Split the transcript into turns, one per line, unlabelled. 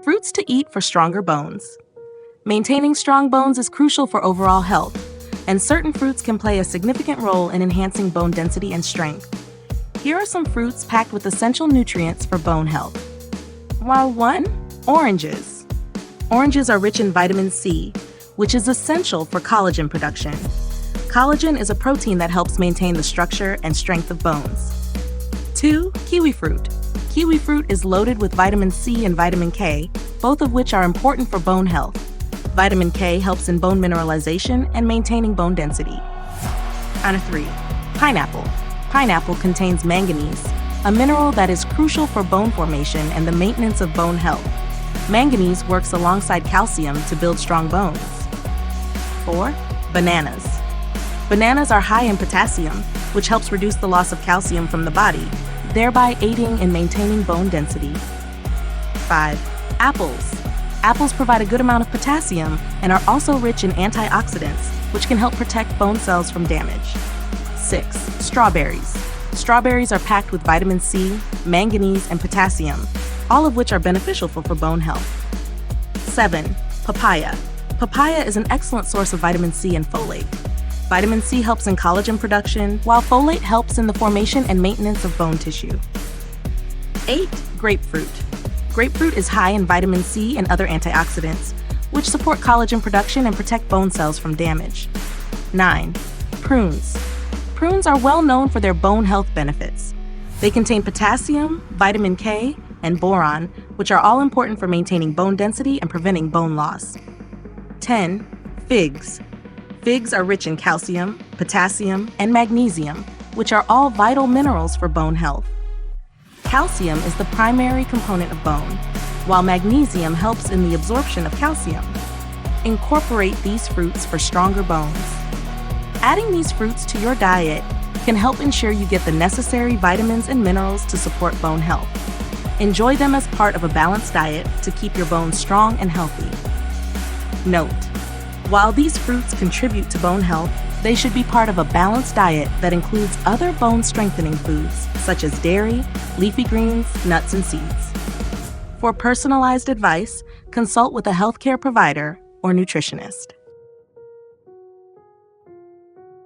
Fruits to eat for stronger bones. Maintaining strong bones is crucial for overall health, and certain fruits can play a significant role in enhancing bone density and strength. Here are some fruits packed with essential nutrients for bone health. 1. Oranges. Oranges are rich in vitamin C, which is essential for collagen production. Collagen is a protein that helps maintain the structure and strength of bones. 2. Kiwi fruit. Kiwi fruit is loaded with vitamin C and vitamin K, both of which are important for bone health. Vitamin K helps in bone mineralization and maintaining bone density. 3. Pineapple. Pineapple contains manganese, a mineral that is crucial for bone formation and the maintenance of bone health. Manganese works alongside calcium to build strong bones. 4. Bananas. Bananas are high in potassium, which helps reduce the loss of calcium from the body, thereby aiding in maintaining bone density. 5. Apples. Apples provide a good amount of potassium and are also rich in antioxidants, which can help protect bone cells from damage. 6. Strawberries. Strawberries are packed with vitamin C, manganese, and potassium, all of which are beneficial for bone health. 7. Papaya. Papaya is an excellent source of vitamin C and folate. Vitamin C helps in collagen production, while folate helps in the formation and maintenance of bone tissue. 8. Grapefruit. Grapefruit is high in vitamin C and other antioxidants, which support collagen production and protect bone cells from damage. 9. Prunes. Prunes are well known for their bone health benefits. They contain potassium, vitamin K, and boron, which are all important for maintaining bone density and preventing bone loss. 10. Figs. Figs are rich in calcium, potassium, and magnesium, which are all vital minerals for bone health. Calcium is the primary component of bone, while magnesium helps in the absorption of calcium. Incorporate these fruits for stronger bones. Adding these fruits to your diet can help ensure you get the necessary vitamins and minerals to support bone health. Enjoy them as part of a balanced diet to keep your bones strong and healthy. Note: while these fruits contribute to bone health, they should be part of a balanced diet that includes other bone-strengthening foods such as dairy, leafy greens, nuts, and seeds. For personalized advice, consult with a healthcare provider or nutritionist.